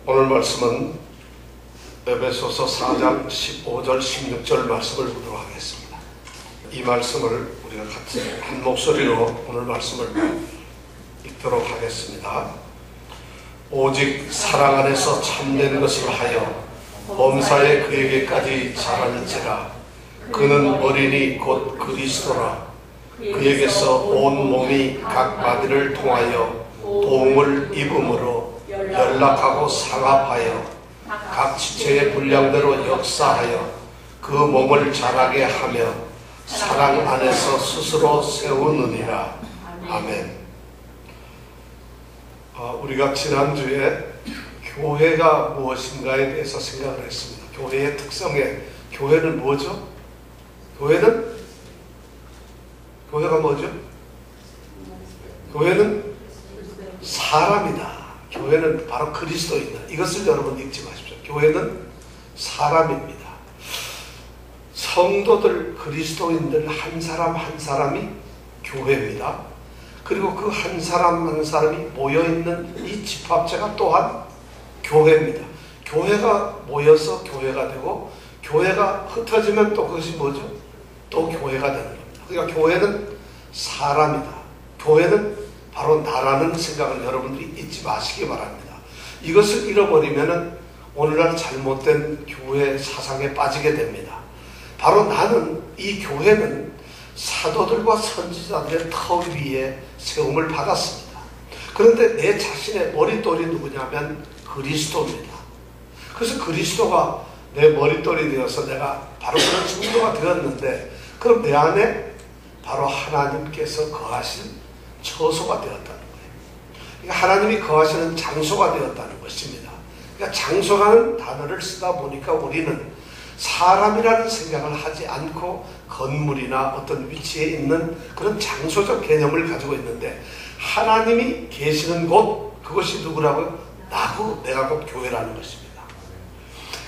오늘 말씀은 에베소서 4장 15절 16절 말씀을 보도록 하겠습니다. 이 말씀을 우리가 같이 한 목소리로 오늘 말씀을 읽도록 하겠습니다. 오직 사랑 안에서 참된 것을 하여 범사에 그에게까지 자라는지라. 그는 어린이 곧 그리스도라. 그에게서 온 몸이 각 마디를 통하여 도움을 입음으로 연락하고 상합하여 각 지체의 분량대로 역사하여 그 몸을 자라게 하며 사랑 안에서 스스로 세우느니라. 아멘. 우리가 지난주에 교회가 무엇인가에 대해서 생각을 했습니다. 교회의 특성에, 교회는 뭐죠? 교회가 뭐죠? 교회는 사람이다. 교회는 바로 그리스도이다. 이것을 여러분 잊지 마십시오. 교회는 사람입니다. 성도들, 그리스도인들 한 사람 한 사람이 교회입니다. 그리고 그 한 사람 한 사람이 모여있는 이 집합체가 또한 교회입니다. 교회가 모여서 교회가 되고, 교회가 흩어지면 또 그것이 뭐죠? 또 교회가 되는 겁니다. 그러니까 교회는 사람이다. 교회는 바로 나라는 생각을 여러분들이 잊지 마시기 바랍니다. 이것을 잃어버리면 오늘날 잘못된 교회 사상에 빠지게 됩니다. 바로 나는, 이 교회는 사도들과 선지자들의 터 위에 세움을 받았습니다. 그런데 내 자신의 머릿돌이 누구냐면 그리스도입니다. 그래서 그리스도가 내 머릿돌이 되어서 내가 바로 그런 성도가 되었는데, 그럼 내 안에 바로 하나님께서 거하신 처소가 되었다는 거예요. 그러니까 하나님이 거하시는 장소가 되었다는 것입니다. 그러니까 장소라는 단어를 쓰다 보니까 우리는 사람이라는 생각을 하지 않고 건물이나 어떤 위치에 있는 그런 장소적 개념을 가지고 있는데, 하나님이 계시는 곳, 그것이 누구라고요? 나고 내가 곧 교회라는 것입니다.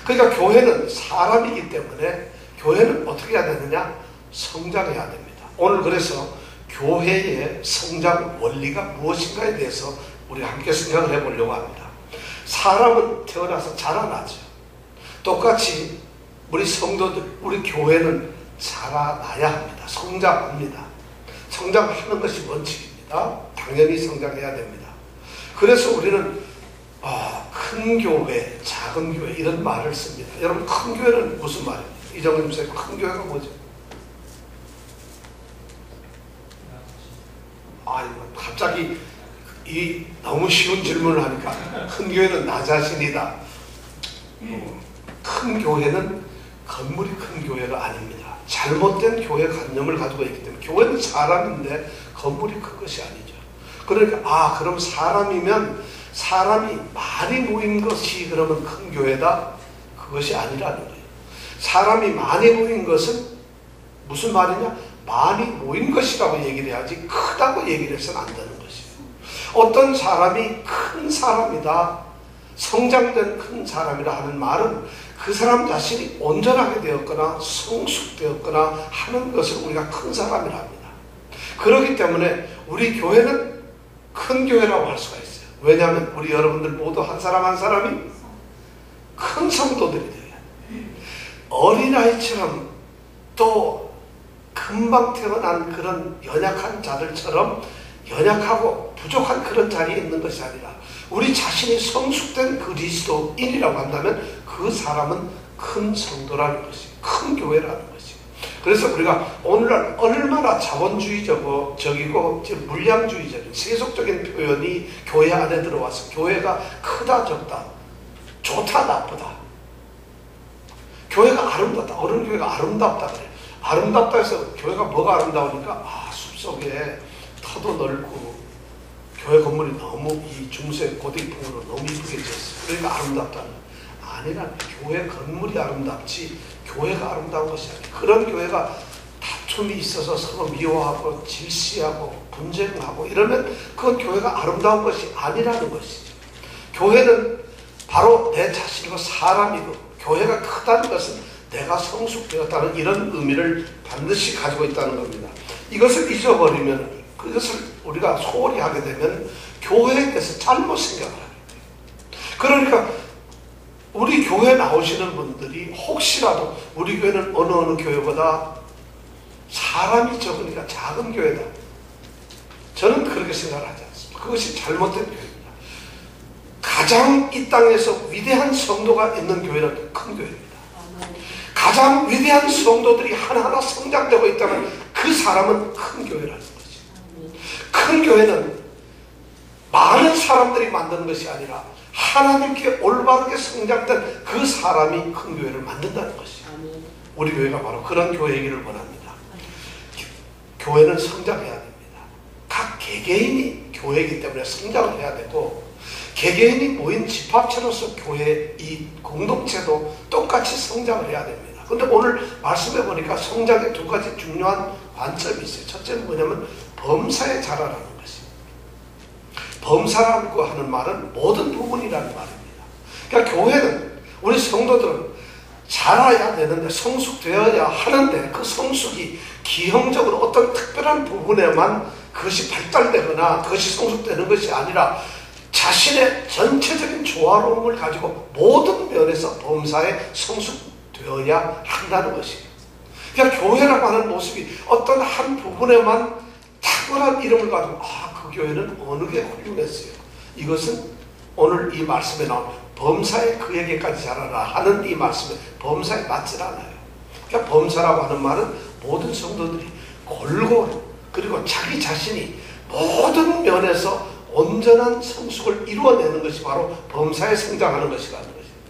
그러니까 교회는 사람이기 때문에 교회는 어떻게 해야 되느냐? 성장해야 됩니다. 오늘 그래서 교회의 성장 원리가 무엇인가에 대해서 우리가 함께 생각을 해보려고 합니다. 사람은 태어나서 자라나죠. 똑같이 우리 성도들, 우리 교회는 자라나야 합니다. 성장합니다. 성장하는 것이 원칙입니다. 당연히 성장해야 됩니다. 그래서 우리는 큰 교회, 작은 교회 이런 말을 씁니다. 여러분, 큰 교회는 무슨 말입니까? 이정님 선생님, 큰 교회가 뭐죠? 갑자기 이 너무 쉬운 질문을 하니까, 큰 교회는 나 자신이다. 큰 교회는 건물이 큰 교회가 아닙니다. 잘못된 교회 관념을 가지고 있기 때문에, 교회는 사람인데 건물이 큰 것이 아니죠. 그러니까 그럼 사람이면 사람이 많이 모인 것이 그러면 큰 교회다? 그것이 아니라는 거예요. 사람이 많이 모인 것은 무슨 말이냐? 많이 모인 것이라고 얘기를 해야지 크다고 얘기를 해서는 안 되는 것이에요. 어떤 사람이 큰 사람이다, 성장된 큰 사람이라 하는 말은 그 사람 자신이 온전하게 되었거나 성숙되었거나 하는 것을 우리가 큰 사람이라 합니다. 그렇기 때문에 우리 교회는 큰 교회라고 할 수가 있어요. 왜냐하면 우리 여러분들 모두 한 사람 한 사람이 큰 성도들이 돼요. 어린아이처럼 또 금방 태어난 그런 연약한 자들처럼 연약하고 부족한 그런 자리에 있는 것이 아니라, 우리 자신이 성숙된 그리스도인이라고 한다면 그 사람은 큰 성도라는 것이, 큰 교회라는 것이. 그래서 우리가 오늘날 얼마나 자본주의적이고 물량주의적인 세속적인 표현이 교회 안에 들어와서 교회가 크다 적다, 좋다 나쁘다, 교회가 아름답다, 어른 교회가 아름답다 그래요. 아름답다 해서 교회가 뭐가 아름다우니까 숲속에 터도 넓고 교회 건물이 너무 이 중세 고딕풍으로 너무 이쁘게 지었어요. 그러니까 아름답다는, 아니라 교회 건물이 아름답지 교회가 아름다운 것이 아니에요. 그런 교회가 다툼이 있어서 서로 미워하고 질시하고 분쟁하고 이러면 그건 교회가 아름다운 것이 아니라는 것이죠. 교회는 바로 내 자신이고 사람이고, 교회가 크다는 것은 내가 성숙되었다는 이런 의미를 반드시 가지고 있다는 겁니다. 이것을 잊어버리면, 그것을 우리가 소홀히 하게 되면 교회에 대해서 잘못 생각을 하게 돼요. 그러니까 우리 교회 나오시는 분들이 혹시라도 우리 교회는 어느 교회보다 사람이 적으니까 작은 교회다, 저는 그렇게 생각을 하지 않습니다. 그것이 잘못된 교회입니다. 가장 이 땅에서 위대한 성도가 있는 교회는 큰 교회입니다. 가장 위대한 성도들이 하나하나 성장되고 있다면 그 사람은 큰 교회라는 것이죠. 큰 교회는 많은 사람들이 만드는 것이 아니라 하나님께 올바르게 성장된 그 사람이 큰 교회를 만든다는 것이죠. 우리 교회가 바로 그런 교회이기를 원합니다. 교회는 성장해야 됩니다. 각 개개인이 교회이기 때문에 성장을 해야 되고, 개개인이 모인 집합체로서 교회 이 공동체도 똑같이 성장을 해야 됩니다. 그런데 오늘 말씀해 보니까 성장의 두 가지 중요한 관점이 있어요. 첫째는 뭐냐면 범사에 자라라는 것입니다. 범사라고 하는 말은 모든 부분이라는 말입니다. 그러니까 교회는, 우리 성도들은 자라야 되는데, 성숙되어야 하는데, 그 성숙이 기형적으로 어떤 특별한 부분에만 그것이 발달되거나 그것이 성숙되는 것이 아니라 자신의 전체적인 조화로움을 가지고 모든 면에서 범사에 성숙되어야 한다는 것이에요. 그러니까 교회라고 하는 모습이 어떤 한 부분에만 탁월한 이름을 가지고 그 교회는 어느 게 훌륭했어요, 이것은 오늘 이 말씀에 나온 범사에 그에게까지 자라라 하는 이 말씀에 범사에 맞질 않아요. 그러니까 범사라고 하는 말은 모든 성도들이 골고루, 그리고 자기 자신이 모든 면에서 온전한 성숙을 이루어내는 것이 바로 범사에 성장하는 것이라는 것입니다.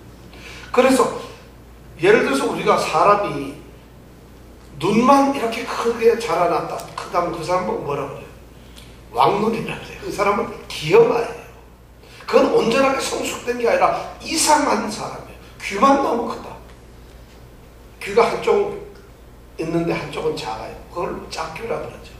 그래서 예를 들어서 우리가 사람이 눈만 이렇게 크게 자라났다, 크다면 그 사람은 뭐라 그래요? 왕눈이라고 그래요. 그 사람은 기형아예요. 그건 온전하게 성숙된 게 아니라 이상한 사람이에요. 귀만 너무 크다. 귀가 한쪽 있는데 한쪽은 작아요. 그걸 짝귀라고 그러죠.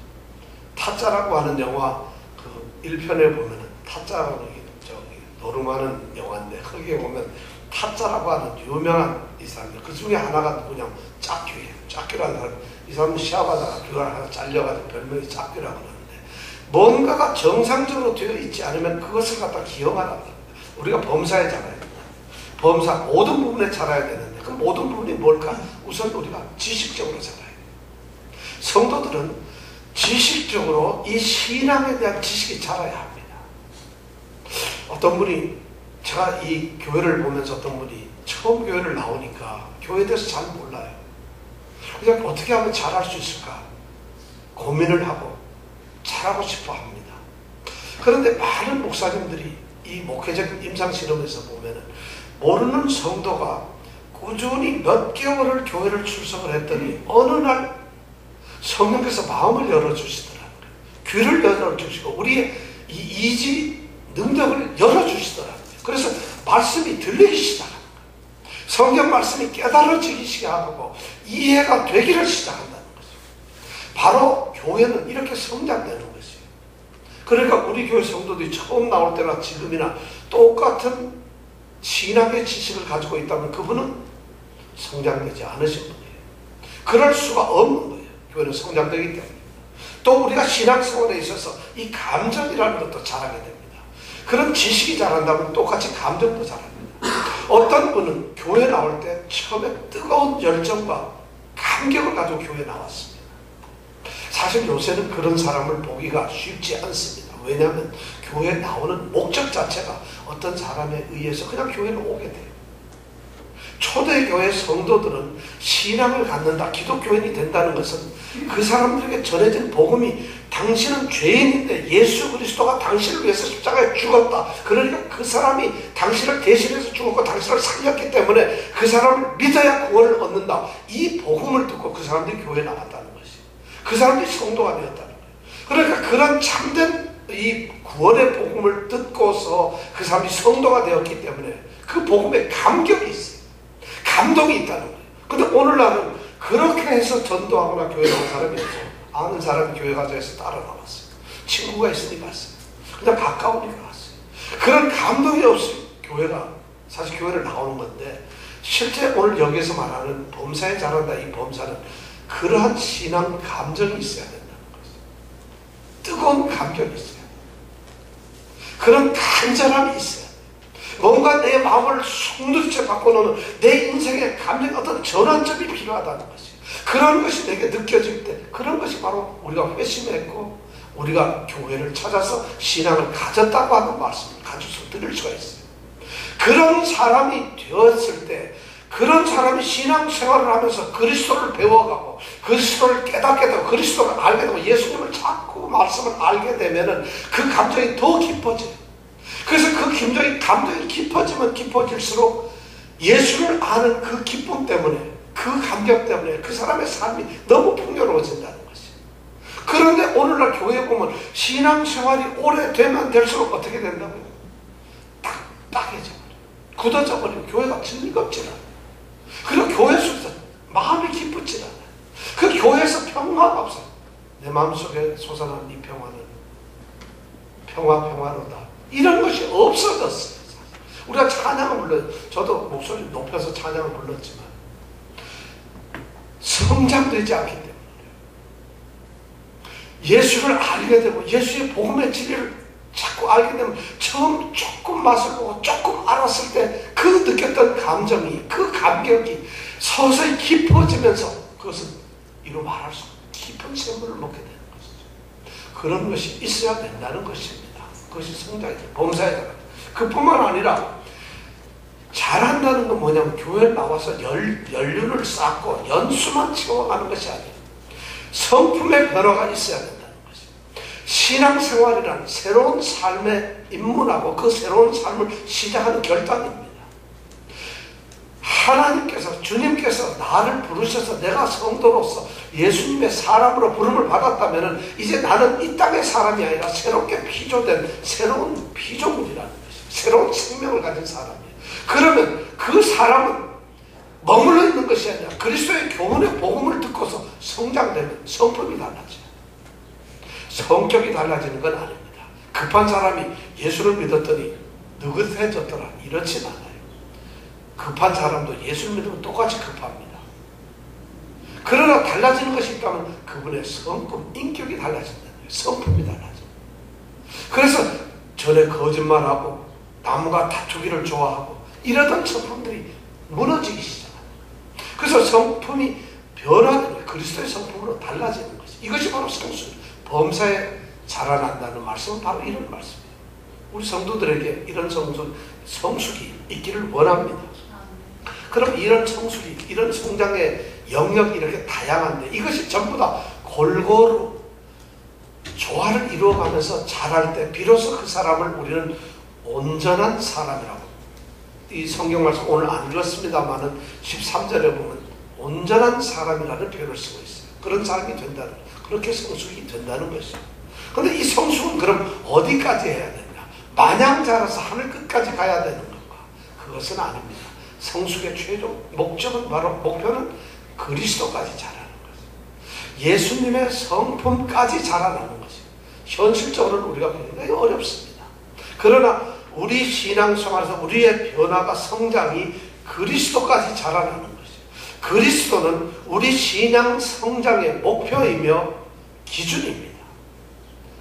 타짜라고 하는 영화 그 1편에 보면은, 타짜라고 저기 노름하는 영화인데 거기에 보면 타짜라고 하는 유명한 이 사람들, 그 중에 하나가 누구냐면 짝귀예요. 짝귀라는 사람, 이 사람은 시합하다가 귀가 하나 잘려가지고 별명이 짝귀라고 하는데, 뭔가가 정상적으로 되어 있지 않으면 그것을 갖다 기형하라고 합니다. 우리가 범사에 자라야 된다. 범사 모든 부분에 자라야 되는데, 그 모든 부분이 뭘까? 우선 우리가 지식적으로 자라야 돼요. 성도들은 지식적으로 이 신앙에 대한 지식이 자라야 합니다. 어떤 분이, 제가 이 교회를 보면서 어떤 분이 처음 교회를 나오니까 교회에 대해서 잘 몰라요. 그냥 어떻게 하면 잘할 수 있을까 고민을 하고 잘하고 싶어 합니다. 그런데 많은 목사님들이 이 목회적 임상실험에서 보면은 모르는 성도가 꾸준히 몇 개월을 교회를 출석을 했더니 어느 날 성령께서 마음을 열어주시더라는 거예요. 귀를 열어주시고 우리의 이 이지 능력을 열어주시더라는 거예요. 그래서 말씀이 들리기 시작합니다. 성경 말씀이 깨달아지기 시작하고 이해가 되기를 시작한다는 거죠. 바로 교회는 이렇게 성장되는 것이에요. 그러니까 우리 교회 성도들이 처음 나올 때나 지금이나 똑같은 신학의 지식을 가지고 있다면 그분은 성장되지 않으신 분이에요. 그럴 수가 없는 거예요. 교회는 성장되기 때문에. 또 우리가 신앙생활에 있어서 이 감정이라는 것도 자라게 됩니다. 그런 지식이 자란다면 똑같이 감정도 자랍니다. 어떤 분은 교회 나올 때 처음에 뜨거운 열정과 감격을 가지고 교회에 나왔습니다. 사실 요새는 그런 사람을 보기가 쉽지 않습니다. 왜냐하면 교회에 나오는 목적 자체가 어떤 사람에 의해서 그냥 교회를 오게 돼요. 초대교회 성도들은 신앙을 갖는다, 기독교인이 된다는 것은 그 사람들에게 전해진 복음이 당신은 죄인인데 예수 그리스도가 당신을 위해서 십자가에 죽었다. 그러니까 그 사람이 당신을 대신해서 죽었고 당신을 살렸기 때문에 그 사람을 믿어야 구원을 얻는다. 이 복음을 듣고 그 사람들이 교회에 나갔다는 것이. 그 사람들이 성도가 되었다는 거예요. 그러니까 그런 참된 이 구원의 복음을 듣고서 그 사람이 성도가 되었기 때문에 그 복음에 감격이 있어요. 감동이 있다는 거예요. 근데 오늘날은 그렇게 해서 전도하거나 교회 나온 사람이 없어요. 아는 사람이 교회 가자 해서 따라 나왔어요. 친구가 있으니 갔어요. 그냥 가까우니까 갔어요. 그런 감동이 없어요. 교회가 사실 교회를 나오는 건데, 실제 오늘 여기에서 말하는 범사에 자란다, 이 범사는 그러한 신앙 감정이 있어야 된다는 거죠. 뜨거운 감격이 있어요. 그런 간절함이 있어요. 뭔가 내 마음을 송두리째 바꿔놓는 내 인생의 감정의 어떤 전환점이 필요하다는 것이, 그런 것이 내게 느껴질 때, 그런 것이 바로 우리가 회심했고 우리가 교회를 찾아서 신앙을 가졌다고 하는 말씀을 가져서 드릴 수가 있어요. 그런 사람이 되었을 때, 그런 사람이 신앙생활을 하면서 그리스도를 배워가고 그리스도를 깨닫게 되고 그리스도를 알게 되고 예수님을 자꾸 말씀을 알게 되면은 그 감정이 더 깊어져요. 그래서 그 감정이 깊어지면 깊어질수록 예수를 아는 그 기쁨 때문에, 그 감격 때문에 그 사람의 삶이 너무 풍요로워진다는 것이. 그런데 오늘날 교회 보면 신앙생활이 오래되면 될수록 어떻게 된다고요? 딱딱해져 버려요. 굳어져 버리고 교회가 즐겁지 않아요. 그리고 교회 속에서 마음이 기쁘지 않아요. 그 교회에서 평화가 없어요. 내 마음속에 솟아난 이 평화는 평화로다. 이런 것이 없어졌어요. 우리가 찬양을 불러요. 저도 목소리 높여서 찬양을 불렀지만 성장되지 않기 때문에, 예수를 알게 되고 예수의 복음의 진리를 자꾸 알게 되면 처음 조금 맛을 보고 조금 알았을 때 그 느꼈던 감정이, 그 감격이 서서히 깊어지면서 그것은 이루 말할 수 없는 깊은 샘물을 먹게 되는 것이죠. 그런 것이 있어야 된다는 것입니다. 그것이 성장이죠. 범사에 자라. 그뿐만 아니라 잘한다는 건 뭐냐면 교회에 나와서 연륜을 쌓고 연수만 채워가는 것이 아니에요. 성품의 변화가 있어야 된다는 것이에요. 신앙생활이란 새로운 삶에 입문하고 그 새로운 삶을 시작하는 결단입니다. 하나님께서, 주님께서 나를 부르셔서 내가 성도로서 예수님의 사람으로 부름을 받았다면 이제 나는 이 땅의 사람이 아니라 새롭게 피조된 새로운 피조물이라는 것이에요. 새로운 생명을 가진 사람이에요. 그러면 그 사람은 머물러 있는 것이 아니라 그리스도의 교훈의 복음을 듣고서 성장되면 성품이 달라져요. 성격이 달라지는 건 아닙니다. 급한 사람이 예수를 믿었더니 느긋해졌더라, 이렇진 않아요. 급한 사람도 예수를 믿으면 똑같이 급합니다. 그러나 달라지는 것이 있다면 그분의 성품, 인격이 달라진다는 거예요. 성품이 달라져. 그래서 전에 거짓말하고 남과 다투기를 좋아하고 이러던 성품들이 무너지기 시작합니다. 그래서 성품이 변화되는, 그리스도의 성품으로 달라지는 것이, 이것이 바로 성수, 범사에 자라난다는 말씀은 바로 이런 말씀이에요. 우리 성도들에게 이런 성숙이 있기를 원합니다. 그럼 이런 성숙이, 이런 성장의 영역이 이렇게 다양한데 이것이 전부 다 골고루 조화를 이루어가면서 자랄 때 비로소 그 사람을 우리는 온전한 사람이라고, 이 성경 말씀 오늘 안 읽었습니다만은 13절에 보면 온전한 사람이라는 표현을 쓰고 있어요. 그런 사람이 된다는, 그렇게 성숙이 된다는 것이죠. 그런데 이 성숙은 그럼 어디까지 해야 되느냐? 마냥 자라서 하늘 끝까지 가야 되는 건가? 그것은 아닙니다. 성숙의 최종 목적은 바로, 목표는 그리스도까지 자라는 것이죠. 예수님의 성품까지 자라나는 것이죠. 현실적으로는 우리가 굉장히 어렵습니다. 그러나 우리 신앙생활에서 우리의 변화가, 성장이 그리스도까지 자라나는 것이죠. 그리스도는 우리 신앙 성장의 목표이며 기준입니다.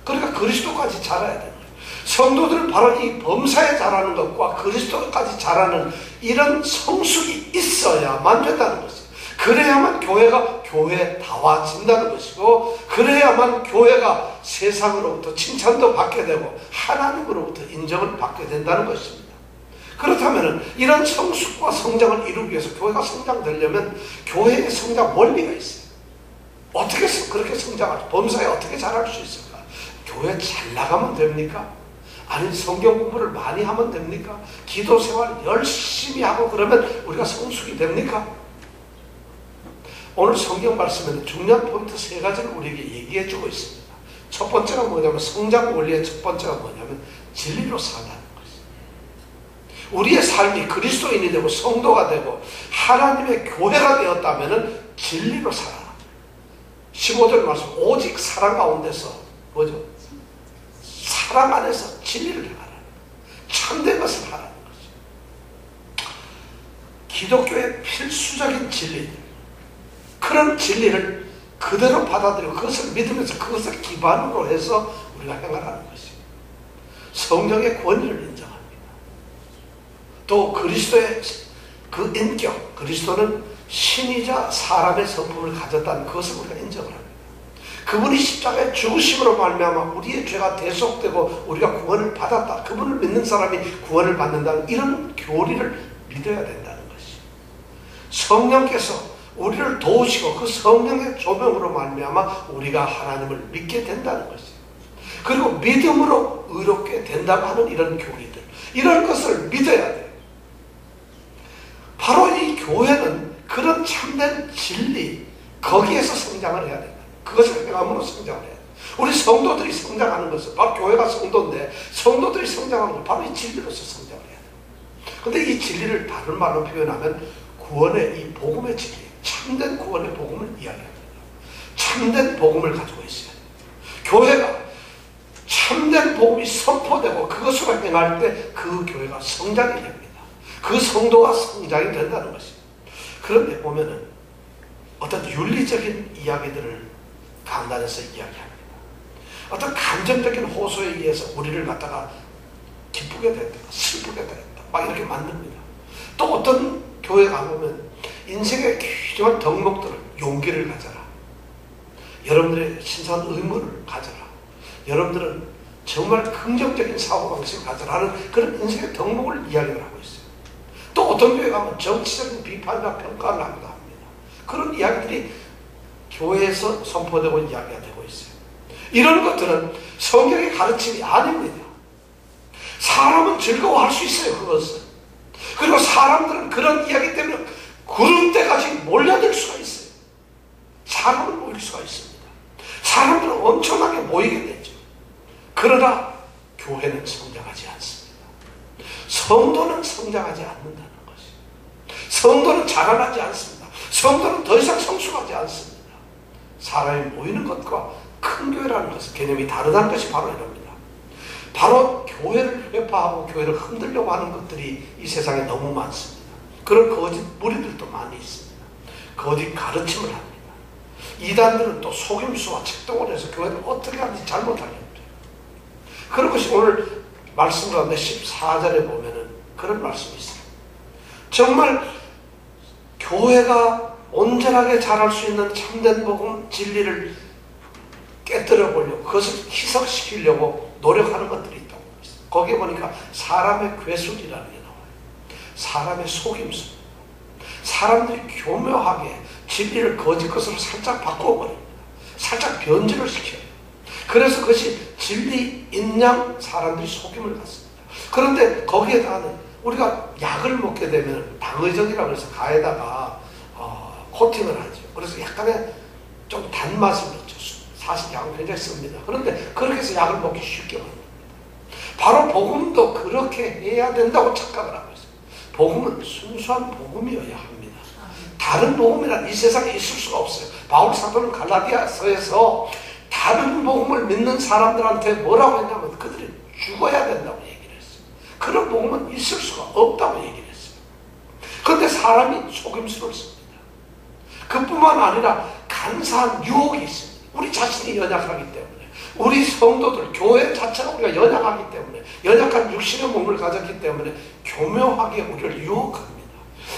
그러니까 그리스도까지 자라야 됩니다. 성도들은 바로 이 범사에 자라는 것과 그리스도까지 자라는 이런 성숙이 있어야만 된다는 것이죠. 그래야만 교회가 교회다워진다는 것이고, 그래야만 교회가 세상으로부터 칭찬도 받게 되고 하나님으로부터 인정을 받게 된다는 것입니다. 그렇다면 이런 성숙과 성장을 이루기 위해서 교회가 성장되려면 교회의 성장 원리가 있어요. 어떻게 그렇게 성장할까? 범사에 어떻게 자랄 수 있을까? 교회 잘 나가면 됩니까? 아니 성경 공부를 많이 하면 됩니까? 기도 생활 열심히 하고 그러면 우리가 성숙이 됩니까? 오늘 성경 말씀에는 중요한 포인트 3가지를 우리에게 얘기해 주고 있습니다. 첫 번째가 뭐냐면, 성장 원리의 첫 번째가 뭐냐면 진리로 산다는 것입니다. 우리의 삶이 그리스도인이 되고 성도가 되고 하나님의 교회가 되었다면 진리로 살아라. 15절 말씀, 오직 사랑 가운데서 뭐죠? 사랑 안에서 진리를 행하라. 참된 것을 하라는 거죠. 기독교의 필수적인 진리, 그런 진리를 그대로 받아들이고 그것을 믿으면서 그것을 기반으로 해서 우리가 행하라는 것입니다. 성령의 권위를 인정합니다. 또 그리스도의 그 인격, 그리스도는 신이자 사람의 성품을 가졌다는 그것을 우리가 인정을 합니다. 그분이 십자가의 죽으심으로 말미암아 우리의 죄가 대속되고 우리가 구원을 받았다. 그분을 믿는 사람이 구원을 받는다는 이런 교리를 믿어야 된다는 것이. 성령께서 우리를 도우시고 그 성령의 조명으로 말미암아 우리가 하나님을 믿게 된다는 것이. 그리고 믿음으로 의롭게 된다고 하는 이런 교리들, 이런 것을 믿어야 돼요. 바로 이 교회는 그런 참된 진리, 거기에서 성장을 해야 된다. 그것을 행함으로 성장을 해야 돼. 우리 성도들이 성장하는 것은 바로 교회가 성도인데 성도들이 성장하는 건 바로 이 진리로서 성장을 해야 돼. 근데 이 진리를 다른 말로 표현하면 구원의 이 복음의 진리, 참된 구원의 복음을 이야기합니다. 참된 복음을 가지고 있어야 돼. 교회가 참된 복음이 선포되고 그것으로 행할 때 그 교회가 성장이 됩니다. 그 성도가 성장이 된다는 것입니다. 그런데 보면은 어떤 윤리적인 이야기들을 강단에서 이야기합니다. 어떤 감정적인 호소에 의해서 우리를 갖다가 기쁘게 됐다, 슬프게 됐다, 막 이렇게 만듭니다. 또 어떤 교회 가보면 인생의 귀중한 덕목들을, 용기를 가져라, 여러분들의 신선 의무를 가져라, 여러분들은 정말 긍정적인 사고방식을 가져라 하는 그런 인생의 덕목을 이야기를 하고 있어요. 또 어떤 교회 가면 정치적인 비판과 평가를 하기도 합니다. 그런 이야기들이 교회에서 선포되고 이야기가 되고 있어요. 이런 것들은 성경의 가르침이 아닙니다. 사람은 즐거워할 수 있어요, 그것은. 그리고 사람들은 그런 이야기 때문에 구름대까지 몰려들 수가 있어요. 사람은 모일 수가 있습니다. 사람들은 엄청나게 모이게 되죠. 그러나 교회는 성장하지 않습니다. 성도는 성장하지 않는다는 것이. 성도는 자라나지 않습니다. 성도는 더 이상 성숙하지 않습니다. 사람이 모이는 것과 큰 교회라는 것은 개념이 다르다는 것이 바로 이럽니다. 바로 교회를 회파하고 교회를 흔들려고 하는 것들이 이 세상에 너무 많습니다. 그런 거짓 무리들도 많이 있습니다. 거짓 가르침을 합니다. 이단들은 또 속임수와 책동을 해서 교회를 어떻게 하는지 잘못하려고 해요. 그런 것이 오늘 말씀 가운데 14절에 보면은 그런 말씀이 있어요. 정말 교회가 온전하게 자랄 수 있는 참된 복음 진리를 깨뜨려 보려고, 그것을 희석시키려고 노력하는 것들이 있다고 있어요. 거기에 보니까 사람의 괴술이라는 게 나와요. 사람의 속임수. 사람들이 교묘하게 진리를 거짓 것으로 살짝 바꿔버립니다. 살짝 변질을 시켜요. 그래서 그것이 진리인 양 사람들이 속임을 갖습니다. 그런데 거기에다가는 우리가 약을 먹게 되면 당의정이라고 해서 가에다가 코팅을 하죠. 그래서 약간의 좀 단맛을 넣죠. 사실 약은 굉장히 씁니다. 그런데 그렇게 해서 약을 먹기 쉽게 만듭니다. 바로 복음도 그렇게 해야 된다고 착각을 하고 있어요. 복음은 순수한 복음이어야 합니다. 다른 복음이란 이 세상에 있을 수가 없어요. 바울 사도는 갈라디아서에서 다른 복음을 믿는 사람들한테 뭐라고 했냐면 그들이 죽어야 된다고 얘기를 했어요. 그런 복음은 있을 수가 없다고 얘기를 했어요. 그런데 사람이 속임수를 씁니다. 그뿐만 아니라 간사한 유혹이 있습니다. 우리 자신이 연약하기 때문에, 우리 성도들, 교회 자체가 우리가 연약하기 때문에, 연약한 육신의 몸을 가졌기 때문에 교묘하게 우리를 유혹합니다.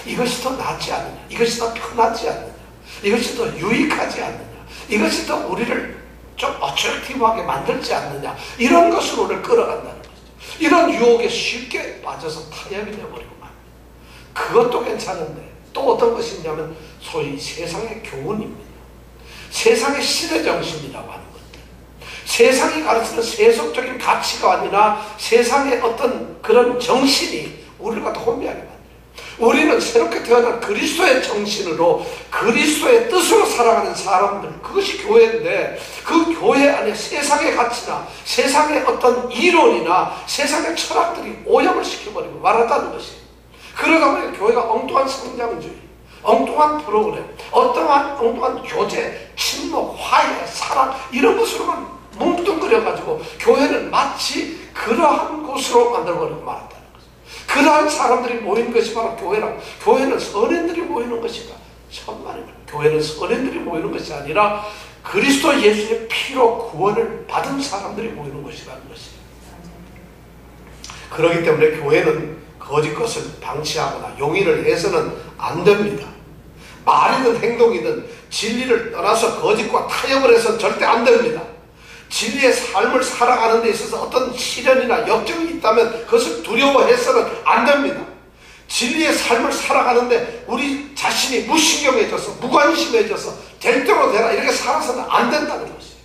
이것이 더 낫지 않느냐, 이것이 더 편하지 않느냐, 이것이 더 유익하지 않느냐, 이것이 더 우리를 좀 어트랙티브하게 만들지 않느냐, 이런 것으로 우리를 끌어간다는 거죠. 이런 유혹에 쉽게 빠져서 타협이 되어버리고 맙니다. 그것도 괜찮은데 또 어떤 것이 있냐면 소위 세상의 교훈입니다. 세상의 시대정신이라고 하는 것들, 세상이 가르치는 세속적인 가치관이나 세상의 어떤 그런 정신이 우리를 갖다 혼미하게 만들어요. 우리는 새롭게 태어난 그리스도의 정신으로 그리스도의 뜻으로 살아가는 사람들, 그것이 교회인데 그 교회 안에 세상의 가치나 세상의 어떤 이론이나 세상의 철학들이 오염을 시켜버리고 말았다는 것이에요. 그러다 보니 교회가 엉뚱한 성장주의, 엉뚱한 프로그램, 엉뚱한 교제, 친목, 화해, 사랑 이런 것으로만 뭉뚱그려가지고 교회는 마치 그러한 곳으로 만들어버리고 말았다는 거죠. 그러한 사람들이 모이는 것이 바로 교회라고. 교회는 선인들이 모이는 것이다. 천만입니다. 교회는 선인들이 모이는 것이 아니라 그리스도 예수의 피로 구원을 받은 사람들이 모이는 것이라는 것이에요. 그렇기 때문에 교회는 거짓 것을 방치하거나 용인을 해서는 안 됩니다. 말이든 행동이든 진리를 떠나서 거짓과 타협을 해서는 절대 안 됩니다. 진리의 삶을 살아가는 데 있어서 어떤 시련이나 역경이 있다면 그것을 두려워해서는 안 됩니다. 진리의 삶을 살아가는데 우리 자신이 무신경해져서 무관심해져서 될 대로 되라 이렇게 살아서는 안 된다는 것이에요.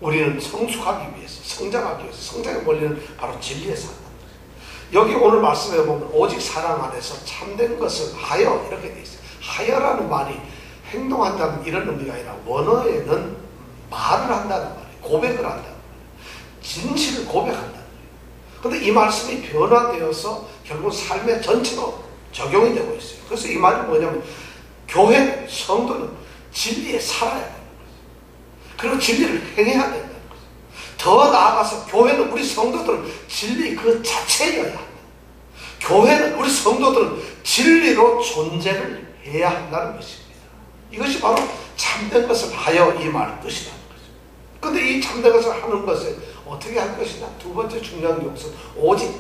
우리는 성숙하기 위해서, 성장하기 위해서, 성장의 원리는 바로 진리에 산다는 것이에요. 여기 오늘 말씀해 보면 오직 사랑 안에서 참된 것을 하여 이렇게 돼 있어요. 하여라는 말이 행동한다는 이런 의미가 아니라 원어에는 말을 한다는 말이에요. 고백을 한다는 말이에요. 진실을 고백한다는 거예요. 그런데 이 말씀이 변화되어서 결국 삶의 전체로 적용이 되고 있어요. 그래서 이 말이 뭐냐면 교회, 성도는 진리에 살아야 된다는 거죠. 그리고 진리를 행해야 된다는 거죠. 더 나아가서 교회는 우리 성도들은 진리 그 자체여야 한다. 교회는 우리 성도들은 진리로 존재를 해야 한다는 것입니다. 이것이 바로 참된 것을 하여 이 말 뜻이라는 거죠. 그런데 이 참된 것을 하는 것을 어떻게 할 것이냐? 두 번째 중요한 것은 오직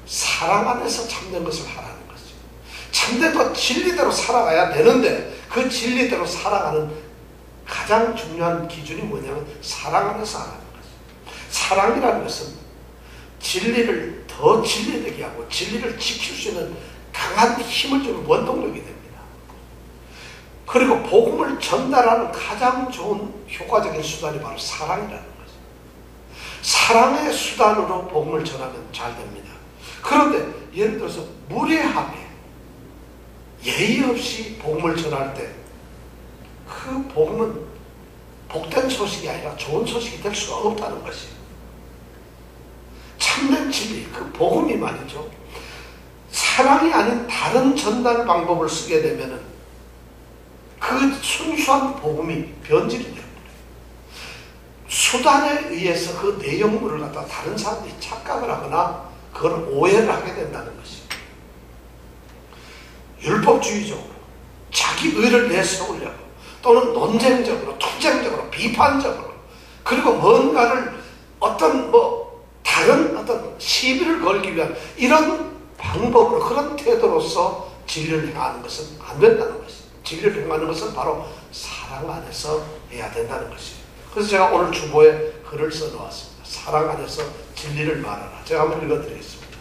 사랑 안에서 참된 것을 하라는 거죠. 참된 것 진리대로 살아가야 되는데 그 진리대로 살아가는 가장 중요한 기준이 뭐냐면 사랑 안에서 하라는 거죠. 사랑이라는 것은 진리를 더 진리되게 하고 진리를 지킬 수 있는 강한 힘을 주는 원동력이 됩니다. 그리고 복음을 전달하는 가장 좋은 효과적인 수단이 바로 사랑이라는 거죠. 사랑의 수단으로 복음을 전하면 잘 됩니다. 그런데 예를 들어서 무례하게 예의 없이 복음을 전할 때 그 복음은 복된 소식이 아니라 좋은 소식이 될 수가 없다는 것이에요. 참된 진리, 그 복음이 말이죠. 사랑이 아닌 다른 전달 방법을 쓰게 되면은 그 순수한 복음이 변질이 됩니다. 수단에 의해서 그 내용물을 갖다 다른 사람들이 착각을 하거나 그걸 오해를 하게 된다는 것이에요. 율법주의적으로 자기 의를 내세우려고 또는 논쟁적으로, 투쟁적으로, 비판적으로 그리고 뭔가를 어떤 다른 어떤 시비를 걸기 위한 이런 방법으로 그런 태도로서 진리를 행하는 것은 안 된다는 것이에요. 진리를 행하는 것은 바로 사랑 안에서 해야 된다는 것이에요. 그래서 제가 오늘 주보에 글을 써놓았습니다. 사랑 안에서 진리를 말하라. 제가 한번 읽어드리겠습니다.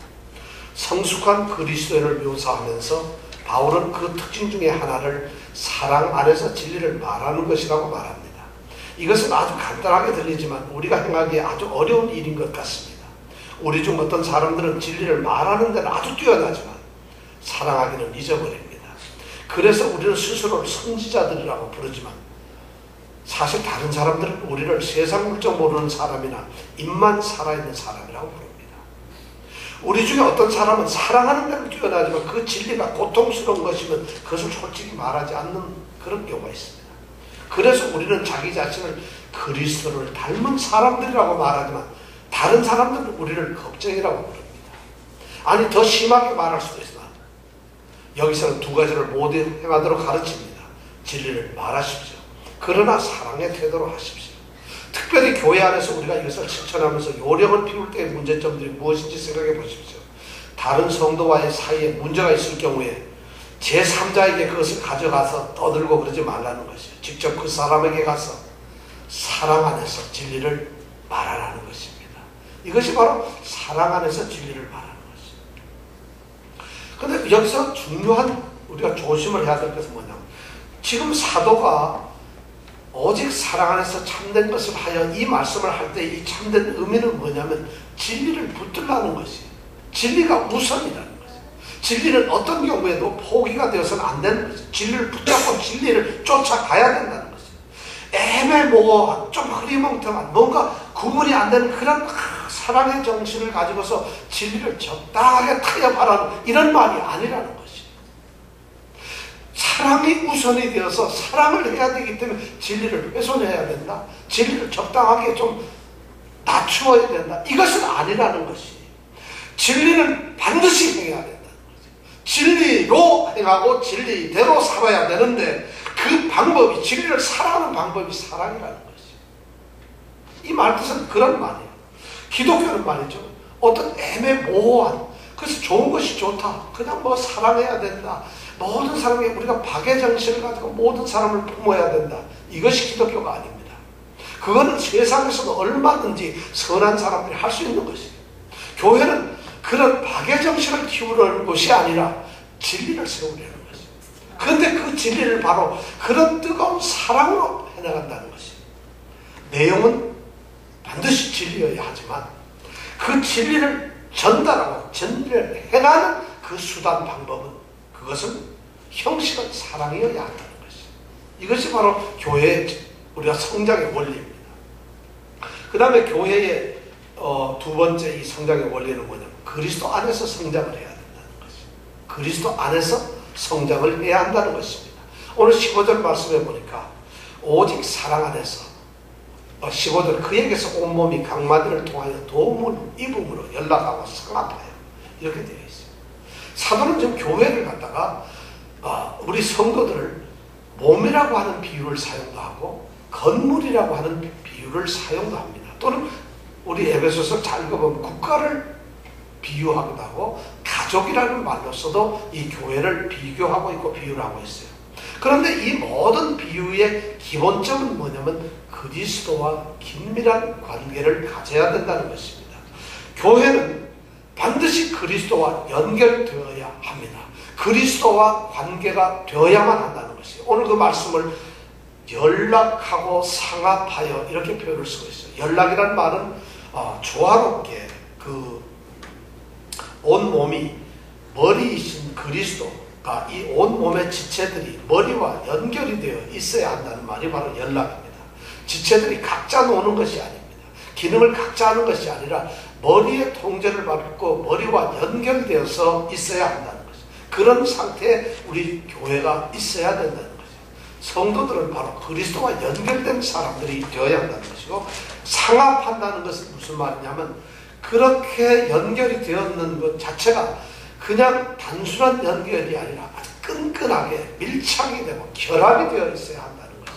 성숙한 그리스도인을 묘사하면서 바울은 그 특징 중에 하나를 사랑 안에서 진리를 말하는 것이라고 말합니다. 이것은 아주 간단하게 들리지만 우리가 행하기에 아주 어려운 일인 것 같습니다. 우리 중 어떤 사람들은 진리를 말하는 데는 아주 뛰어나지만 사랑하기는 잊어버립니다. 그래서 우리는 스스로를 선지자들이라고 부르지만 사실 다른 사람들은 우리를 세상 물정 모르는 사람이나 입만 살아있는 사람이라고 부릅니다. 우리 중에 어떤 사람은 사랑하는 데는 뛰어나지만 그 진리가 고통스러운 것이면 그것을 솔직히 말하지 않는 그런 경우가 있습니다. 그래서 우리는 자기 자신을 그리스도를 닮은 사람들이라고 말하지만 다른 사람들은 우리를 걱정이라고 부릅니다. 아니 더 심하게 말할 수도 있으나 여기서는 두 가지를 모두 행하도록 가르칩니다. 진리를 말하십시오. 그러나 사랑의 태도로 하십시오. 특별히 교회 안에서 우리가 이것을 실천하면서 요령을 피울 때의 문제점들이 무엇인지 생각해 보십시오. 다른 성도와의 사이에 문제가 있을 경우에 제3자에게 그것을 가져가서 떠들고 그러지 말라는 것이에요. 직접 그 사람에게 가서 사랑 안에서 진리를 말하라는 것입니다. 이것이 바로 사랑 안에서 진리를 말하는 것이에요. 그런데 여기서 중요한 우리가 조심을 해야 될 것은 뭐냐면 지금 사도가 오직 사랑 안에서 참된 것을 하여 이 말씀을 할 때 이 참된 의미는 뭐냐면 진리를 붙들라는 것이에요. 진리가 우선이라는 것이에요. 진리는 어떤 경우에도 포기가 되어서는 안 되는 것이에요. 진리를 붙잡고 진리를 쫓아가야 된다는 것이에요. 애매모호한 좀 흐리멍텅한 뭔가 구분이 안 되는 그런 사랑의 정신을 가지고서 진리를 적당하게 타협하라는 이런 말이 아니라는 것이에요. 사랑이 우선이 되어서 사랑을 해야 되기 때문에 진리를 훼손해야 된다. 진리를 적당하게 좀 낮추어야 된다. 이것은 아니라는 것이. 진리는 반드시 행해야 된다는 거죠. 진리로 행하고 진리대로 살아야 되는데 그 방법이 진리를 사랑하는 방법이 사랑이라는 것이. 이 말 뜻은 그런 말이에요. 기독교는 말이죠. 어떤 애매모호한 그래서 좋은 것이 좋다. 그냥 뭐 사랑해야 된다. 모든 사람이 우리가 박애정신을 가지고 모든 사람을 품어야 된다. 이것이 기독교가 아닙니다. 그거는 세상에서도 얼마든지 선한 사람들이 할 수 있는 것이에요. 교회는 그런 박애정신을 키우려는 것이 아니라 진리를 세우려는 것이에요. 그런데 그 진리를 바로 그런 뜨거운 사랑으로 해나간다는 것이에요. 내용은 반드시 진리여야 하지만 그 진리를 전달하고 진리를 행하는 그 수단 방법은 그것은 형식은 사랑이어야 한다는 것이에요. 이것이 바로 교회의 우리가 성장의 원리입니다. 그 다음에 교회의 두 번째 이 성장의 원리는 뭐냐면 그리스도 안에서 성장을 해야 된다는 것이에요. 그리스도 안에서 성장을 해야 한다는 것입니다. 오늘 15절 말씀해 보니까 오직 사랑 안에서 15절 그에게서 온몸이 각마디를 통하여 도움을 입음으로 연락하고 성합하여 이렇게 되어 있어요. 사도는 지금 교회를 갖다가 우리 성도들을 몸이라고 하는 비유를 사용도 하고 건물이라고 하는 비유를 사용도 합니다. 또는 우리 에베소서 잘 읽어보면 국가를 비유하기도 하고 가족이라는 말로서도 이 교회를 비교하고 있고 비유를 하고 있어요. 그런데 이 모든 비유의 기본점은 뭐냐면 그리스도와 긴밀한 관계를 가져야 된다는 것입니다. 교회는 반드시 그리스도와 연결되어야 합니다. 그리스도와 관계가 되어야만 한다는 것이에요. 오늘 그 말씀을 연락하고 상합하여 이렇게 표현을 쓰고 있어요. 연락이라는 말은 조화롭게 그 온몸이 머리이신 그리스도가 이 온몸의 지체들이 머리와 연결이 되어 있어야 한다는 말이 바로 연락입니다. 지체들이 각자 노는 것이 아닙니다. 기능을 각자 하는 것이 아니라 머리의 통제를 받고 머리와 연결되어서 있어야 한다는 것이죠. 그런 상태에 우리 교회가 있어야 된다는 거죠. 성도들은 바로 그리스도와 연결된 사람들이 되어야 한다는 것이고 상합한다는 것은 무슨 말이냐면 그렇게 연결이 되었는 것 자체가 그냥 단순한 연결이 아니라 아주 끈끈하게 밀착이 되고 결합이 되어 있어야 한다는 거죠.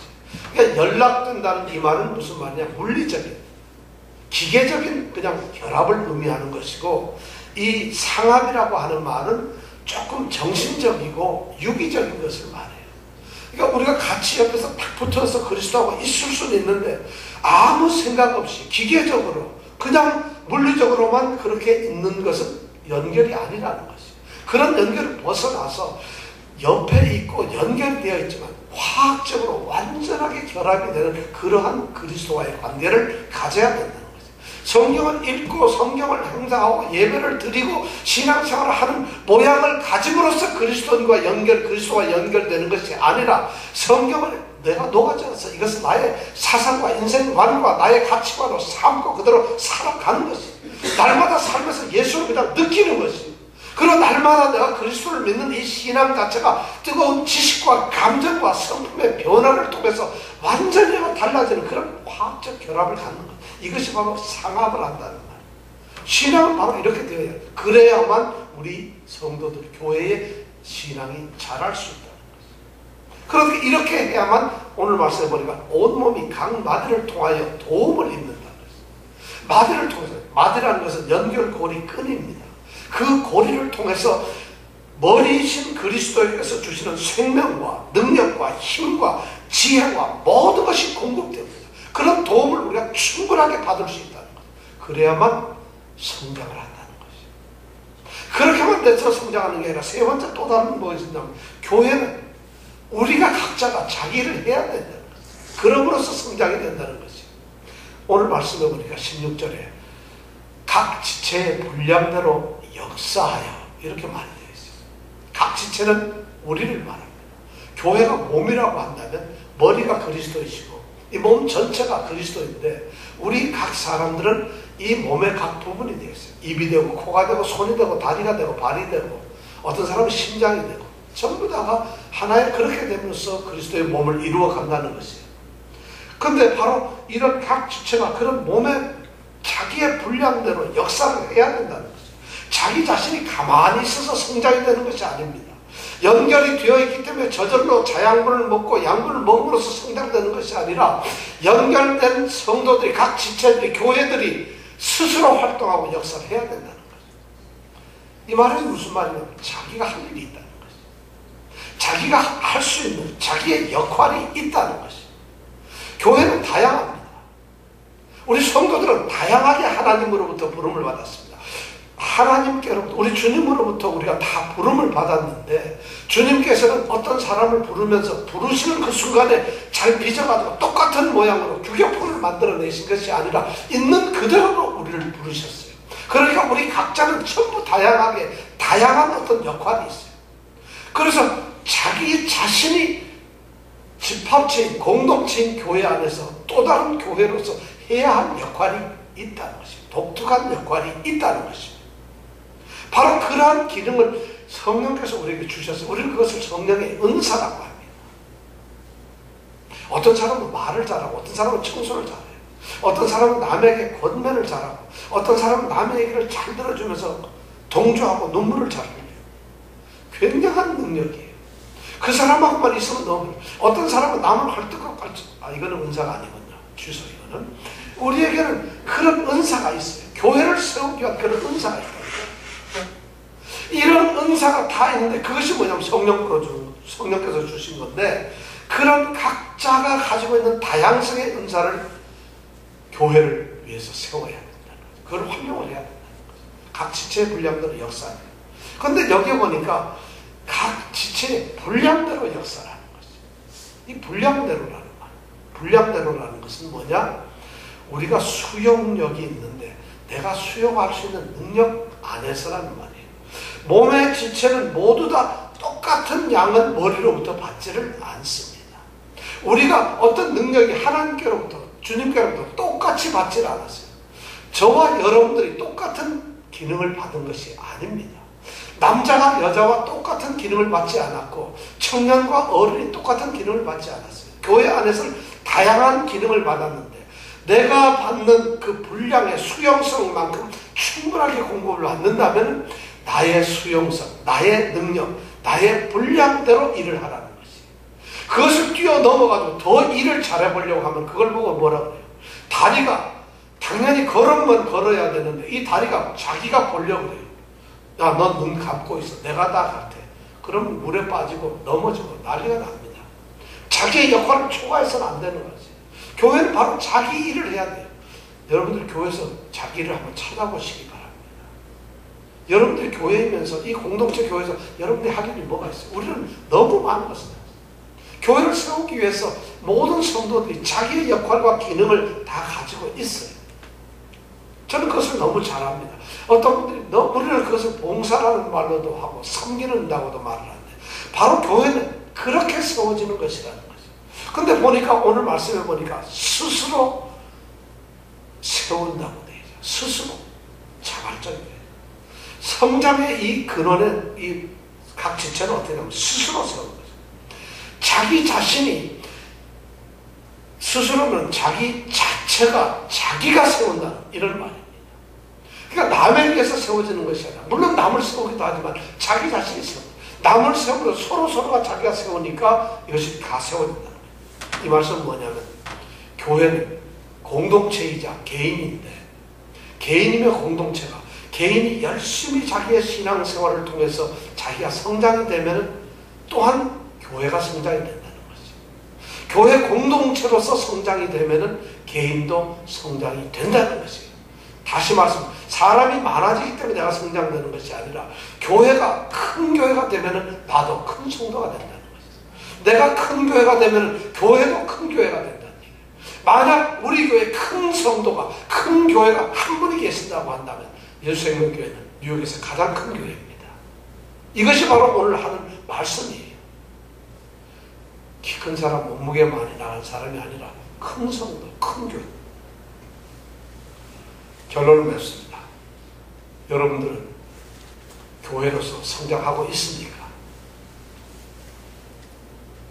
그러니까 연락된다는 이 말은 무슨 말이냐 물리적인 기계적인 그냥 결합을 의미하는 것이고 이 상합이라고 하는 말은 조금 정신적이고 유기적인 것을 말해요. 그러니까 우리가 같이 옆에서 딱 붙어서 그리스도하고 있을 수는 있는데 아무 생각 없이 기계적으로 그냥 물리적으로만 그렇게 있는 것은 연결이 아니라는 것이에요. 그런 연결을 벗어나서 옆에 있고 연결되어 있지만 화학적으로 완전하게 결합이 되는 그러한 그리스도와의 관계를 가져야 된다는 거죠. 성경을 읽고 성경을 행사하고 예배를 드리고 신앙생활을 하는 모양을 가짐으로써 그리스도와 연결되는 것이 아니라 성경을 내가 녹아져서 이것은 나의 사상과 인생관과 나의 가치관으로 삼고 그대로 살아가는 것이 날마다 살면서 예수를 그냥 느끼는 것이 그리고 날마다 내가 그리스도를 믿는 이 신앙 자체가 뜨거운 지식과 감정과 성품의 변화를 통해서 완전히 달라지는 그런 화학적 결합을 갖는 것 이것이 바로 상합을 한다는 말. 신앙은 바로 이렇게 되어야 돼. 그래야만 우리 성도들 교회의 신앙이 자랄 수 있다는 거죠. 그런데 이렇게 해야만 오늘 말씀해 보니까 온몸이 각 마디를 통하여 도움을 입는다는 거죠. 마디를 통해서 마디라는 것은 연결고리 끈입니다. 그 고리를 통해서 머리이신 그리스도에게서 주시는 생명과 능력과 힘과 지혜와 모든 것이 공급됩니다. 그런 도움을 우리가 충분하게 받을 수 있다는 것. 그래야만 성장을 한다는 것이죠. 그렇게만 돼서 성장하는 게 아니라 세 번째 또 다른 무엇이 있냐면 교회는 우리가 각자가 자기를 해야 된다는 거죠. 그럼으로써 성장이 된다는 것이죠. 오늘 말씀해 보니까 16절에 각 지체의 분량대로 역사하여 이렇게 말되어 있어요. 각 지체는 우리를 말합니다. 교회가 몸이라고 한다면 머리가 그리스도이시고 이 몸 전체가 그리스도인데 우리 각 사람들은 이 몸의 각 부분이 되어 있어요. 입이 되고 코가 되고 손이 되고 다리가 되고 발이 되고 어떤 사람은 심장이 되고 전부 다가 하나의 그렇게 되면서 그리스도의 몸을 이루어 간다는 것이에요. 그런데 바로 이런 각 지체가 그런 몸의 자기의 분량대로 역사를 해야 된다는 거죠. 자기 자신이 가만히 있어서 성장이 되는 것이 아닙니다. 연결이 되어 있기 때문에 저절로 자양분을 먹고 양분을 먹음으로써 성장되는 것이 아니라 연결된 성도들이 각 지체들이 교회들이 스스로 활동하고 역사를 해야 된다는 거죠. 이 말은 무슨 말이냐면 자기가 할 일이 있다는 것이. 자기가 할 수 있는 자기의 역할이 있다는 것이. 교회는 다양합니다. 우리 성도들은 다양하게 하나님으로부터 부름을 받았습니다. 하나님께로부터, 우리 주님으로부터 우리가 다 부름을 받았는데, 주님께서는 어떤 사람을 부르면서 부르시는 그 순간에 잘 빚어가지고 똑같은 모양으로 규격품을 만들어내신 것이 아니라 있는 그대로 우리를 부르셨어요. 그러니까 우리 각자는 전부 다양한 어떤 역할이 있어요. 그래서 자기 자신이 집합체인, 공동체인 교회 안에서 또 다른 교회로서 해야 할 역할이 있다는 것입니다. 독특한 역할이 있다는 것입니다. 바로 그러한 기능을 성령께서 우리에게 주셨어요. 우리는 그것을 성령의 은사라고 합니다. 어떤 사람은 말을 잘하고, 어떤 사람은 청소를 잘해요. 어떤 사람은 남에게 권면을 잘하고, 어떤 사람은 남의 얘기를 잘 들어주면서 동조하고 눈물을 잘 흘려요. 굉장한 능력이에요. 그 사람하고만 있으면 너무. 어떤 사람은 남을 헐뜯고 이거는 은사가 아니군요. 주소 이거는. 우리에게는 그런 은사가 있어요. 교회를 세우기 위한 그런 은사가 있다. 이런 은사가 다 있는데 그것이 뭐냐면 성령께서 주신 건데, 그런 각자가 가지고 있는 다양성의 은사를 교회를 위해서 세워야 된다는 거죠. 그걸 활용을 해야 된다는 거죠. 각 지체의 분량대로 역사해요. 그런데 여기 보니까 각 지체의 분량대로 역사라는 거죠. 이 분량대로라는 말. 분량대로라는 것은 뭐냐? 우리가 수용력이 있는데 내가 수용할 수 있는 능력 안에서라는 말이에요. 몸의 지체는 모두 다 똑같은 양은 머리로부터 받지를 않습니다. 우리가 어떤 능력이 하나님께로부터, 주님께로부터 똑같이 받지를 않았어요. 저와 여러분들이 똑같은 기능을 받은 것이 아닙니다. 남자가 여자와 똑같은 기능을 받지 않았고, 청년과 어른이 똑같은 기능을 받지 않았어요. 교회 안에서는 다양한 기능을 받았는데, 내가 받는 그 분량의 수용성만큼 충분하게 공급을 받는다면 나의 수용성, 나의 능력, 나의 분량대로 일을 하라는 것이. 그것을 뛰어넘어가지고 더 일을 잘해보려고 하면 그걸 보고 뭐라 그래요? 다리가 당연히 걸으면 걸어야 되는데 이 다리가 자기가 보려고 그래요. 야, 넌 눈 감고 있어. 내가 다 갈 테. 그럼 물에 빠지고 넘어지고 난리가 납니다. 자기의 역할을 초과해서는 안 되는 거지. 교회는 바로 자기 일을 해야 돼요. 여러분들 교회에서 자기 일을 한번 찾아보시기 바랍니다. 여러분들이 교회이면서, 이 공동체 교회에서 여러분들이 할 일이 뭐가 있어요? 우리는 너무 많은 것을 해요. 교회를 세우기 위해서 모든 성도들이 자기의 역할과 기능을 다 가지고 있어요. 저는 그것을 너무 잘합니다. 어떤 분들이 우리는 그것을 봉사라는 말로도 하고 섬기는다고도 말을 하는데, 바로 교회는 그렇게 세워지는 것이라는 거죠. 근데 보니까 오늘 말씀해 보니까 스스로 세운다고 되어 있어요. 스스로 자발적이에요. 성장의 이 근원은, 이 각 지체는 어떻게 되냐면 스스로 세우는 거죠. 자기 자신이 스스로는 자기 자체가 자기가 세운다는 이런 말입니다. 그러니까 남에 의해서 세워지는 것이 아니라, 물론 남을 세우기도 하지만 자기 자신이 세우고, 남을 세우고 서로가 자기가 세우니까 이것이 다 세워진다는 거예요. 이 말씀은 뭐냐면, 교회는 공동체이자 개인인데, 개인이며 공동체가, 개인이 열심히 자기의 신앙생활을 통해서 자기가 성장이 되면 또한 교회가 성장이 된다는 거죠. 교회 공동체로서 성장이 되면 개인도 성장이 된다는 것이에요. 다시 말씀, 사람이 많아지기 때문에 내가 성장되는 것이 아니라 교회가 큰 교회가 되면 나도 큰 성도가 된다는 것이죠. 내가 큰 교회가 되면 교회도 큰 교회가 된다는 얘기예요. 만약 우리 교회 큰 성도가, 큰 교회가 한 분이 계신다고 한다면 예수생명교회는 뉴욕에서 가장 큰 교회입니다. 이것이 바로 오늘 하는 말씀이에요. 키 큰 사람, 몸무게 많이 나간 사람이 아니라 큰 성도, 큰 교회. 결론을 맺습니다. 여러분들은 교회로서 성장하고 있습니까?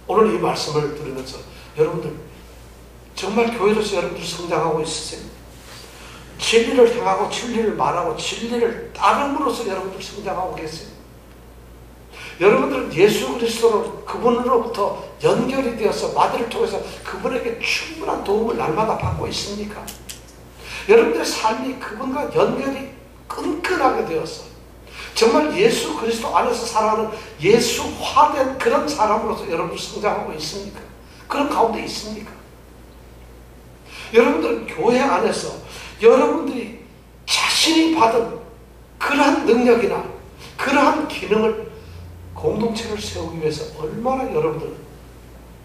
오늘 이 말씀을 들으면서 여러분들 정말 교회로서 여러분들 성장하고 있으세요? 진리를 행하고 진리를 말하고 진리를 따름으로써 여러분들 성장하고 계세요? 여러분들은 예수 그리스도로 그분으로부터 연결이 되어서 마디를 통해서 그분에게 충분한 도움을 날마다 받고 있습니까? 여러분들의 삶이 그분과 연결이 끈끈하게 되어서 정말 예수 그리스도 안에서 살아가는 예수화된 그런 사람으로서 여러분 성장하고 있습니까? 그런 가운데 있습니까? 여러분들은 교회 안에서 여러분들이 자신이 받은 그러한 능력이나 그러한 기능을 공동체를 세우기 위해서 얼마나 여러분들은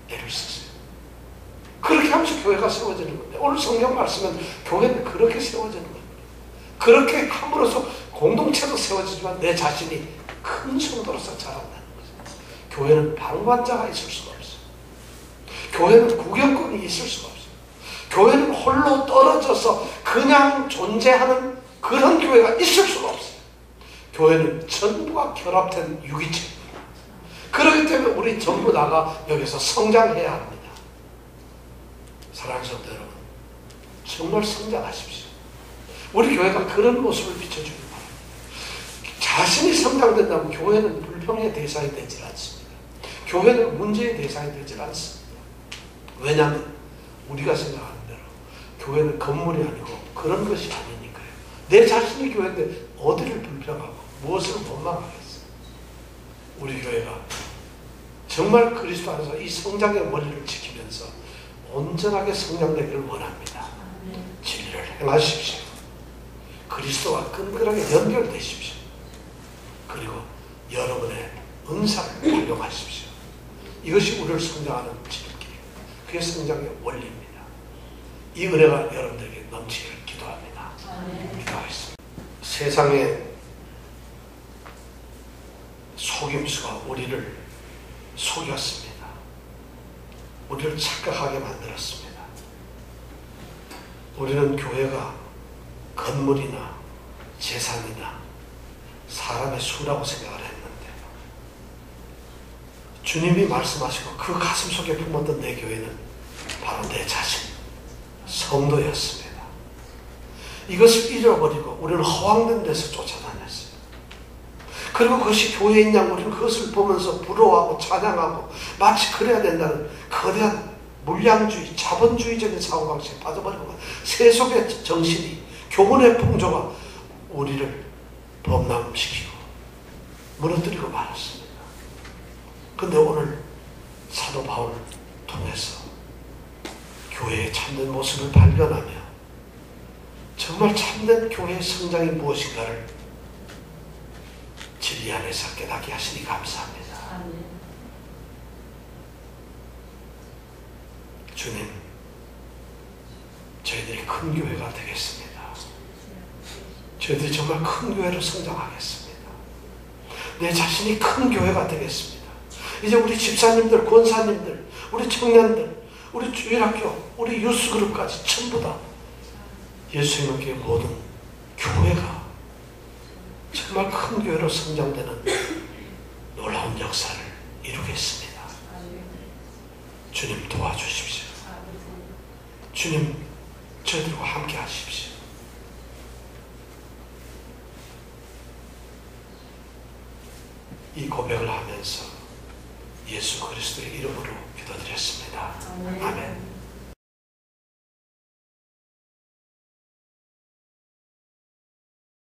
애를 쓰세요. 그렇게 하면서 교회가 세워지는 건데 오늘 성경 말씀은 교회는 그렇게 세워지는 겁니다. 그렇게 함으로써 공동체도 세워지지만 내 자신이 큰 성도로서 자란다는 거죠. 교회는 방관자가 있을 수가 없어요. 교회는 구경꾼이 있을 수가 없어요. 교회는 홀로 떨어져서 그냥 존재하는 그런 교회가 있을 수가 없어요. 교회는 전부가 결합된 유기체입니다. 그렇기 때문에 우리 전부 다가 여기서 성장해야 합니다. 사랑하는 성도 여러분, 정말 성장하십시오. 우리 교회가 그런 모습을 비춰주길 바랍니다. 자신이 성장된다면 교회는 불평의 대상이 되질 않습니다. 교회는 문제의 대상이 되질 않습니다. 왜냐하면 우리가 생각하는 대로 교회는 건물이 아니고 그런 것이 아니니까요. 내 자신이 교회인데 어디를 불평하고 무엇을 원망하겠어요. 우리 교회가 정말 그리스도 안에서 이 성장의 원리를 지키면서 온전하게 성장되기를 원합니다. 진리를 행하십시오. 그리스도와 끈끈하게 연결되십시오. 그리고 여러분의 은사를 활용하십시오. 이것이 우리를 성장하는 지름길입니다. 그게 성장의 원리입니다. 이 은혜가 여러분들에게 넘치기를 기도합니다. 기도하겠습니다. 세상의 속임수가 우리를 속였습니다. 우리를 착각하게 만들었습니다. 우리는 교회가 건물이나 재산이나 사람의 수라고 생각을 했는데 주님이 말씀하시고 그 가슴 속에 품었던 내 교회는 바로 내 자신, 성도였습니다. 이것을 잃어버리고 우리는 허황된 데서 쫓아다녔어요. 그리고 그것이 교회인 양 우리는 그것을 보면서 부러워하고 찬양하고 마치 그래야 된다는 거대한 물량주의, 자본주의적인 사고방식에 빠져버리고 세속의 정신이, 교본의 풍조가 우리를 범람시키고 무너뜨리고 말았습니다. 그런데 오늘 사도 바울을 통해서 교회의 참된 모습을 발견하며 정말 참된 교회의 성장이 무엇인가를 진리 안에서 깨닫게 하시니 감사합니다. 주님, 저희들이 큰 교회가 되겠습니다. 저희들이 정말 큰 교회로 성장하겠습니다. 내 자신이 큰 교회가 되겠습니다. 이제 우리 집사님들, 권사님들, 우리 청년들, 우리 주일학교, 우리 유스그룹까지 전부 다 예수님의 교회 모든 교회가 정말 큰 교회로 성장되는 놀라운 역사를 이루겠습니다. 주님 도와주십시오. 주님 저희들과 함께 하십시오. 이 고백을 하면서 예수 그리스도의 이름으로 기도드렸습니다. 아멘.